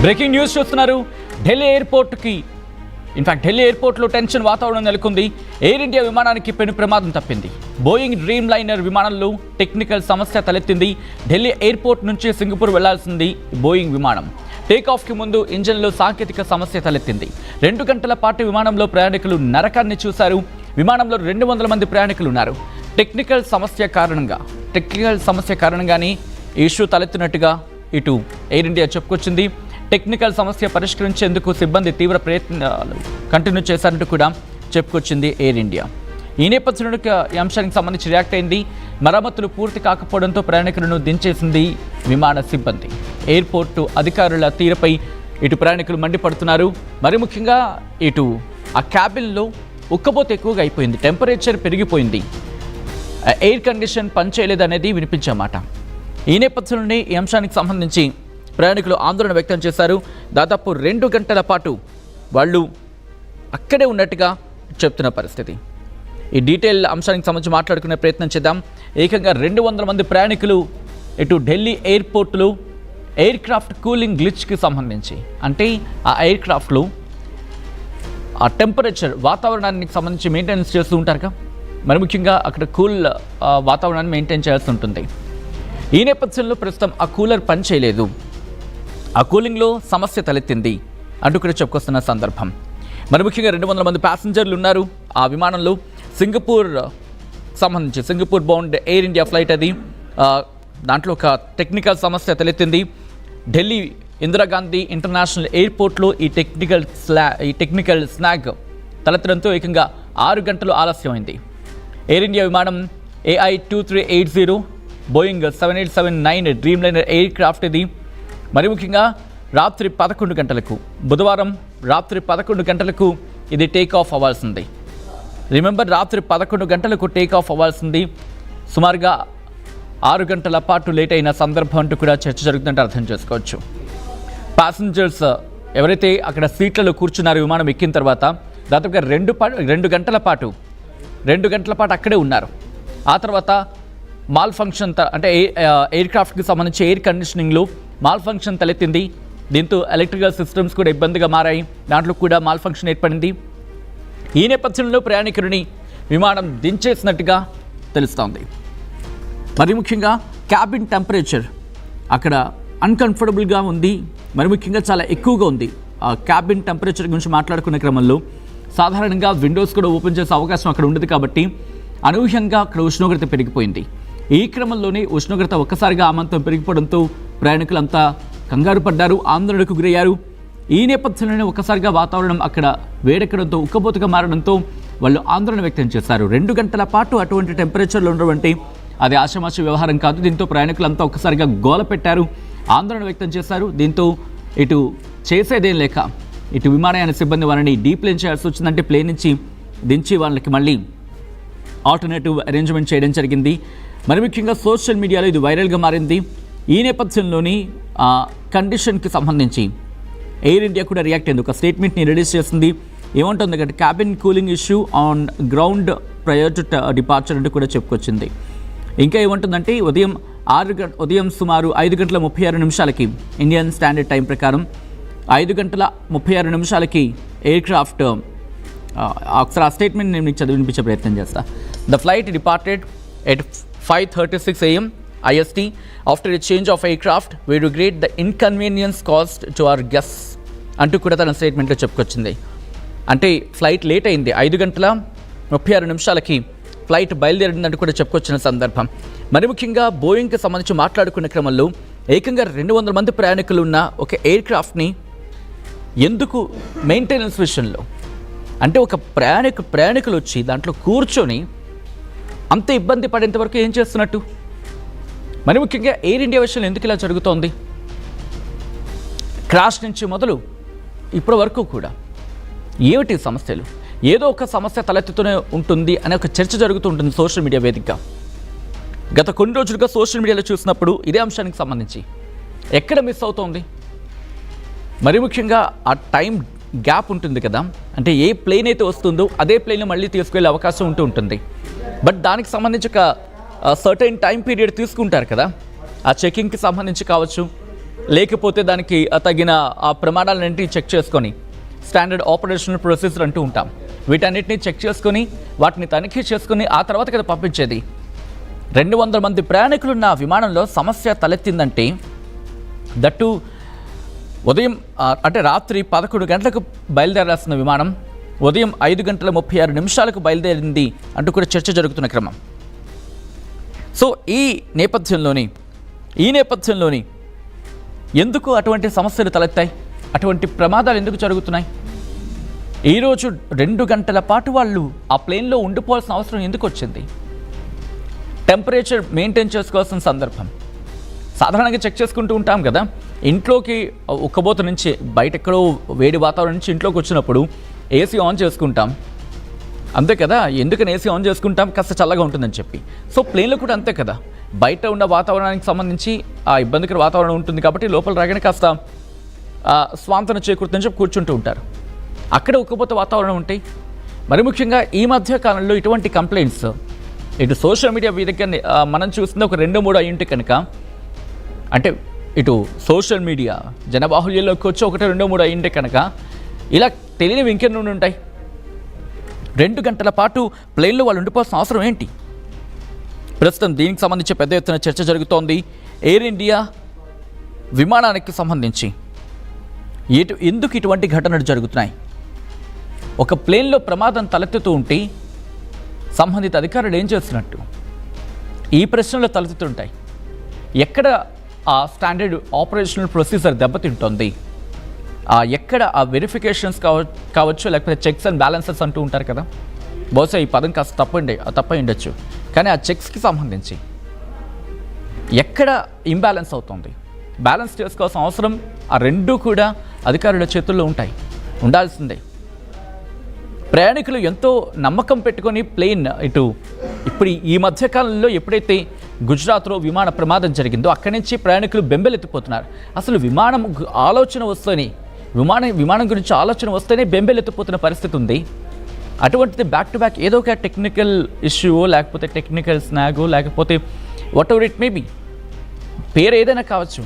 Breaking news చూస్తున్నారు. ఢిల్లీ ఎయిర్పోర్ట్లో tension వాతావరణం నెలకొంది. ఎయిర్ ఇండియా విమానానికి పెను ప్రమాదం తప్పింది. బోయింగ్ డ్రీమ్ లైనర్ విమానంలో టెక్నికల్ సమస్య తలెత్తింది. ఢిల్లీ ఎయిర్పోర్ట్ నుంచి సింగపూర్ వెళ్లాల్సింది బోయింగ్ విమానం. టేకాఫ్కి ముందు ఇంజన్లో సాంకేతిక సమస్య తలెత్తింది. 2 గంటల పాటు విమానంలో ప్రయాణికులు నరకాన్ని చూశారు. విమానంలో 200 మంది ప్రయాణికులు ఉన్నారు. టెక్నికల్ సమస్య కారణంగానే ఇష్యూ తలెత్తినట్టుగా ఇటు ఎయిర్ ఇండియా చెప్పుకొచ్చింది. టెక్నికల్ సమస్య పరిష్కరించేందుకు సిబ్బంది తీవ్ర ప్రయత్నాలు కంటిన్యూ చేశారంటూ కూడా చెప్పుకొచ్చింది ఎయిర్ ఇండియా. ఈ నేపథ్యంలో ఈ అంశానికి సంబంధించి రియాక్ట్ అయింది. మరమ్మతులు పూర్తి కాకపోవడంతో ప్రయాణికులను దించేసింది విమాన సిబ్బంది. ఎయిర్పోర్టు అధికారుల తీరుపై ఇటు ప్రయాణికులు మండిపడుతున్నారు. మరి ముఖ్యంగా ఇటు ఆ క్యాబిన్లో ఉక్కపోత ఎక్కువగా అయిపోయింది, టెంపరేచర్ పెరిగిపోయింది, ఎయిర్ కండిషన్ పనిచేయలేదనేది వినిపించే మాట. ఈ నేపథ్యంలోనే ఈ అంశానికి సంబంధించి ప్రయాణికులు ఆందోళన వ్యక్తం చేశారు. దాదాపు 2 గంటల పాటు వాళ్ళు అక్కడే ఉన్నట్టుగా చెప్తున్న పరిస్థితి. ఈ డీటెయిల్ అంశానికి సంబంధించి మాట్లాడుకునే ప్రయత్నం చేద్దాం. ఏకంగా 200 మంది ప్రయాణికులు ఇటు ఢిల్లీ ఎయిర్పోర్ట్లో ఎయిర్ క్రాఫ్ట్ కూలింగ్ గ్లిచ్కి సంబంధించి, అంటే ఆ ఎయిర్ క్రాఫ్ట్లో ఆ టెంపరేచర్ వాతావరణానికి సంబంధించి మెయింటెనెన్స్ చేస్తూ ఉంటారుగా, మరి ముఖ్యంగా అక్కడ కూల్ వాతావరణాన్ని మెయింటైన్ చేయాల్సి ఉంటుంది. ఈ నేపథ్యంలో ప్రస్తుతం ఆ కూలర్ పనిచేయలేదు, ఆ కూలింగ్లో సమస్య తలెత్తింది అంటూ కూడా చెప్పుకొస్తున్న సందర్భం. మరి ముఖ్యంగా 200 మంది ప్యాసింజర్లు ఉన్నారు ఆ విమానంలో. Singapore bound air India flight అది. దాంట్లో ఒక టెక్నికల్ సమస్య తలెత్తింది. ఢిల్లీ ఇందిరాగాంధీ ఇంటర్నేషనల్ ఎయిర్పోర్ట్లో ఈ టెక్నికల్ స్నాగ్ తలెత్తడంతో ఏకంగా 6 గంటలు ఆలస్యమైంది. ఎయిర్ ఇండియా విమానం AI2380 Boeing 7879 dream liner air craft ఇది. మరి ముఖ్యంగా రాత్రి 11 గంటలకు, బుధవారం రాత్రి 11 గంటలకు ఇది టేక్ ఆఫ్ అవ్వాల్సింది. రిమెంబర్, రాత్రి 11 గంటలకు టేక్ ఆఫ్ అవ్వాల్సింది. సుమారుగా 6 గంటల పాటు లేట్ అయిన సందర్భం అంటూ కూడా చర్చ జరుగుతుందంటే అర్థం చేసుకోవచ్చు. ప్యాసింజర్స్ ఎవరైతే అక్కడ సీట్లలో కూర్చున్నారో విమానం ఎక్కిన తర్వాత దాదాపుగా 2 గంటల పాటు అక్కడే ఉన్నారు. ఆ తర్వాత మాల్ ఫంక్షన్ అంటే ఎయిర్ క్రాఫ్ట్కి సంబంధించి ఎయిర్ కండిషనింగ్లో మాల్ ఫంక్షన్ తలెత్తింది. దీంతో ఎలక్ట్రికల్ సిస్టమ్స్ కూడా ఇబ్బందిగా మారాయి, దాంట్లో కూడా మాల్ ఫంక్షన్ ఏర్పడింది. ఈ నేపథ్యంలో ప్రయాణికుడిని విమానం దించేసినట్టుగా తెలుస్తోంది. మరి ముఖ్యంగా క్యాబిన్ టెంపరేచర్ అక్కడ అన్కంఫర్టబుల్గా ఉంది, మరి ముఖ్యంగా చాలా ఎక్కువగా ఉంది. ఆ క్యాబిన్ టెంపరేచర్ గురించి మాట్లాడుకునే క్రమంలో సాధారణంగా విండోస్ కూడా ఓపెన్ చేసే అవకాశం అక్కడ ఉండదు కాబట్టి అనూహ్యంగా అక్కడ ఉష్ణోగ్రత పెరిగిపోయింది. ఈ క్రమంలోనే ఉష్ణోగ్రత ఒక్కసారిగా ఆమంతం పెరిగిపోవడంతో ప్రయాణికులంతా కంగారు పడ్డారు, ఆందోళనకు గురయ్యారు. ఈ నేపథ్యంలోనే ఒక్కసారిగా వాతావరణం అక్కడ వేడెక్కడంతో, ఉక్కబోతుగా మారడంతో వాళ్ళు ఆందోళన వ్యక్తం చేశారు. 2 గంటల పాటు అటువంటి టెంపరేచర్లో ఉండడం అది ఆషామాషి వ్యవహారం కాదు. దీంతో ప్రయాణికులంతా ఒక్కసారిగా గోల పెట్టారు, ఆందోళన వ్యక్తం చేశారు. దీంతో ఇటు చేసేదేం లేక ఇటు విమానయాన సిబ్బంది వాళ్ళని డీప్లేన్ చేయాల్సి వచ్చిందంటే ప్లేన్ నుంచి దించి వాళ్ళకి మళ్ళీ ఆల్టర్నేటివ్ అరేంజ్మెంట్ చేయడం జరిగింది. మరి ముఖ్యంగా సోషల్ మీడియాలో ఇది వైరల్గా మారింది. ఈ నేపథ్యంలోని కండిషన్కి సంబంధించి ఎయిర్ ఇండియా కూడా రియాక్ట్ అయింది, ఒక స్టేట్మెంట్ని రిలీజ్ చేసింది. ఏమంటుంది అంటే cabin cooling issue on ground prior to departure అంటూ కూడా చెప్పుకొచ్చింది. ఇంకా ఏమంటుందంటే ఉదయం సుమారు 5 గంటల 36 నిమిషాలకి ఇండియన్ స్టాండర్డ్ టైం ప్రకారం 5 గంటల 36 నిమిషాలకి ఎయిర్ క్రాఫ్ట్ ఒకసారి ఆ స్టేట్మెంట్ నేను మీకు చదివినిపించే ప్రయత్నం చేస్తా. The flight departed at 5:36 AM IST. After a change of aircraft, we regret the inconvenience caused to our guests అంటూ కూడా తన స్టేట్మెంట్లో చెప్పుకొచ్చింది. అంటే ఫ్లైట్ లేట్ అయింది, 5 గంటల 36 నిమిషాలకి ఫ్లైట్ బయలుదేరిందంటూ కూడా చెప్పుకొచ్చిన సందర్భం. మరి ముఖ్యంగా బోయింగ్కి సంబంధించి మాట్లాడుకునే క్రమంలో ఏకంగా 200 మంది ప్రయాణికులు ఉన్న ఒక ఎయిర్ క్రాఫ్ట్ని ఎందుకు మెయింటెనెన్స్ విషయంలో, అంటే ఒక ప్రయాణికులు వచ్చి దాంట్లో కూర్చొని అంత ఇబ్బంది పడేంత వరకు ఏం చేస్తున్నట్టు? మరి ముఖ్యంగా ఎయిర్ ఇండియా విషయంలో ఎందుకు ఇలా జరుగుతోంది? క్రాష్ నుంచి మొదలు ఇప్పటి వరకు కూడా ఏమిటి సమస్యలు? ఏదో ఒక సమస్య తలెత్తుతూనే ఉంటుంది అనే ఒక చర్చ జరుగుతూ ఉంటుంది సోషల్ మీడియా వేదికగా. గత కొన్ని రోజులుగా సోషల్ మీడియాలో చూసినప్పుడు ఇదే అంశానికి సంబంధించి ఎక్కడ మిస్ అవుతోంది? మరి ముఖ్యంగా ఆ టైం గ్యాప్ ఉంటుంది కదా, అంటే ఏ ప్లేన్ అయితే వస్తుందో అదే ప్లేన్ మళ్ళీ తీసుకెళ్లే అవకాశం ఉంటుంది. బట్ దానికి సంబంధించి ఒక సర్టైన్ టైం పీరియడ్ తీసుకుంటారు కదా, ఆ చెకింగ్కి సంబంధించి కావచ్చు, లేకపోతే దానికి తగిన ఆ ప్రమాణాలన్నింటినీ చెక్ చేసుకొని స్టాండర్డ్ ఆపరేషనల్ ప్రొసీజర్ అంటూ ఉంటాం. వీటన్నిటిని చెక్ చేసుకొని వాటిని తనిఖీ చేసుకొని ఆ తర్వాత కదా పంపించేది. 200 మంది ప్రయాణికులున్న విమానంలో సమస్య తలెత్తిందంటే దట్టు ఉదయం అంటే రాత్రి 11 గంటలకు బయలుదేరాల్సిన విమానం ఉదయం 5:36 బయలుదేరింది అంటూ కూడా చర్చ జరుగుతున్న క్రమం. సో ఈ నేపథ్యంలోని ఎందుకు అటువంటి సమస్యలు తలెత్తాయి, అటువంటి ప్రమాదాలు ఎందుకు జరుగుతున్నాయి? ఈరోజు 2 గంటల పాటు వాళ్ళు ఆ ప్లేన్లో ఉండిపోవాల్సిన అవసరం ఎందుకు వచ్చింది? టెంపరేచర్ మెయింటైన్ చేసుకోవాల్సిన సందర్భం సాధారణంగా చెక్ చేసుకుంటూ ఉంటాం కదా. ఇంట్లోకి ఉక్కబోత నుంచి బయట ఎక్కడో వేడి వాతావరణం నుంచి ఇంట్లోకి వచ్చినప్పుడు ఏసీ ఆన్ చేసుకుంటాం, అంతే కదా. ఎందుకని ఏసీ ఆన్ చేసుకుంటాం? కాస్త చల్లగా ఉంటుందని చెప్పి. సో ప్లేన్లో కూడా అంతే కదా, బయట ఉన్న వాతావరణానికి సంబంధించి ఆ ఇబ్బందికర వాతావరణం ఉంటుంది కాబట్టి లోపల రాగానే కాస్త స్వాంతన చేకూరుతుందని చెప్పి కూర్చుంటూ ఉంటారు. అక్కడ ఉక్కబోత వాతావరణం ఉంటాయి. మరి ముఖ్యంగా ఈ మధ్య కాలంలో ఇటువంటి కంప్లైంట్స్ ఇటు సోషల్ మీడియా వేదిక మనం చూస్తుంది ఒక 2-3 అయ్యింటి కనుక, అంటే ఇటు సోషల్ మీడియా జనబాహుల్యంలోకి వచ్చి 1-2-3 అయ్యింటే కనుక ఇలా తెలియనివి ఇంకెన్ని ఉంటాయి. 2 గంటల పాటు ప్లేన్లో వాళ్ళు ఉండిపోవాల్సిన అవసరం ఏంటి? ప్రస్తుతం దీనికి సంబంధించి పెద్ద ఎత్తున చర్చ జరుగుతోంది. ఎయిర్ ఇండియా విమానానికి సంబంధించి ఎందుకు ఇటువంటి ఘటనలు జరుగుతున్నాయి? ఒక ప్లేన్లో ప్రమాదం తలెత్తుతూ ఉంటే సంబంధిత అధికారులు ఏం చేస్తున్నట్టు ఈ ప్రశ్నలు తలెత్తుతుంటాయి. ఎక్కడ ఆ స్టాండర్డ్ ఆపరేషనల్ ప్రొసీజర్ దెబ్బతింటోంది? ఎక్కడ ఆ వెరిఫికేషన్స్ కావచ్చు, లేకపోతే చెక్స్ అండ్ బ్యాలెన్సెస్ అంటూ ఉంటారు కదా. బహుశా ఈ పదం కాస్త తప్పై ఉండొచ్చు, కానీ ఆ చెక్స్కి సంబంధించి ఎక్కడ ఇంబ్యాలెన్స్ అవుతుంది, బ్యాలెన్స్ చేసుకోవాల్సిన అవసరం ఆ రెండూ కూడా అధికారుల చేతుల్లో ఉండాల్సిందే. ప్రయాణికులు ఎంతో నమ్మకం పెట్టుకొని ప్లేన్ ఇప్పుడు ఈ మధ్యకాలంలో ఎప్పుడైతే గుజరాత్లో విమాన ప్రమాదం జరిగిందో అక్కడి నుంచి ప్రయాణికులు బెంబెలెత్తిపోతున్నారు. అసలు విమానం గురించి ఆలోచన వస్తేనే బెంబెలెత్తిపోతున్న పరిస్థితి ఉంది. అటువంటిది బ్యాక్ టు బ్యాక్ ఏదో ఒక టెక్నికల్ ఇష్యూ, లేకపోతే టెక్నికల్ స్నాగో, లేకపోతే what ever it may be, పేరు ఏదైనా కావచ్చు,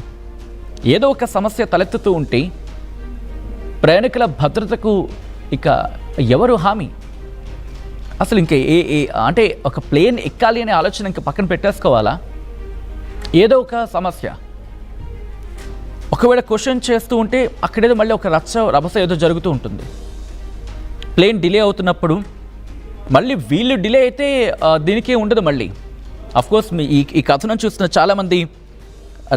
ఏదో ఒక సమస్య తలెత్తుతూ ఉంటే ప్రయాణికుల భద్రతకు ఇక ఎవరు హామీ? అసలు ఇంకా అంటే ఒక ప్లేన్ ఎక్కాలి అనే ఆలోచన ఇంకా పక్కన పెట్టేసుకోవాలా? ఏదో ఒక సమస్య ఒకవేళ క్వశ్చన్ చేస్తూ ఉంటే అక్కడేదో మళ్ళీ ఒక రభస ఏదో జరుగుతూ ఉంటుంది. ప్లేన్ డిలే అవుతున్నప్పుడు మళ్ళీ వీళ్ళు డిలే అయితే దీనికే ఉండదు. మళ్ళీ అఫ్కోర్స్ ఈ కథనం చూస్తున్న చాలామంది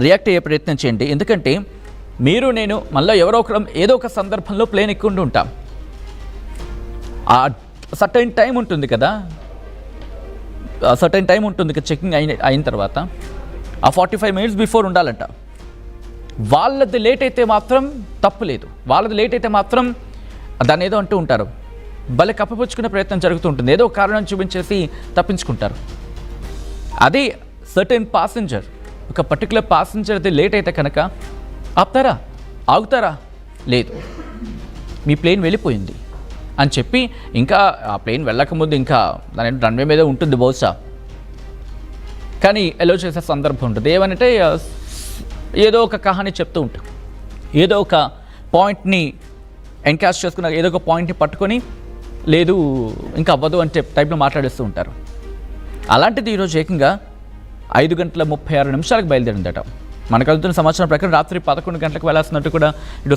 రియాక్ట్ అయ్యే ప్రయత్నం చేయండి. ఎందుకంటే మీరు నేను మళ్ళీ ఎవరో ఒకరు ఏదో ఒక సందర్భంలో ప్లేన్ ఎక్కుంటూ ఉంటాం. ఆ సర్టైన్ టైం ఉంటుంది కదా, చెకింగ్ అయిన తర్వాత ఆ 45 minutes బిఫోర్ ఉండాలంట. వాళ్ళది లేట్ అయితే మాత్రం తప్పు లేదు, వాళ్ళది లేట్ అయితే మాత్రం దాన్ని ఏదో అంటూ ఉంటారు, భలే కప్పిపుచ్చుకునే ప్రయత్నం జరుగుతూ ఉంటుంది, ఏదో ఒక కారణం చూపించేసి తప్పించుకుంటారు. అదే సర్టెన్ పాసెంజర్, ఒక పర్టికులర్ పాసెంజర్ అది లేట్ అయితే కనుక ఆపుతారా, ఆగుతారా? లేదు, మీ ప్లేన్ వెళ్ళిపోయింది అని చెప్పి ఇంకా ఆ ప్లేన్ వెళ్ళకముందు ఇంకా దాని రన్వే మీద ఉంటుంది బహుశా, కానీ ఎలో చేసే సందర్భం ఉంటుంది. ఏమనంటే ఏదో ఒక కహాని చెప్తూ ఉంటాం, ఏదో ఒక పాయింట్ని ఎన్కాష్ చేసుకున్న ఏదో ఒక పాయింట్ని పట్టుకొని లేదు ఇంకా అవ్వదు అంటే టైప్లో మాట్లాడేస్తూ ఉంటారు. అలాంటిది ఈరోజు ఏకంగా 5:36 బయలుదేరిందట. మనకు అందుతున్న సమాచారం ప్రకారం రాత్రి 11 గంటలకు వెళ్ళాల్సినట్టు కూడా ఇటు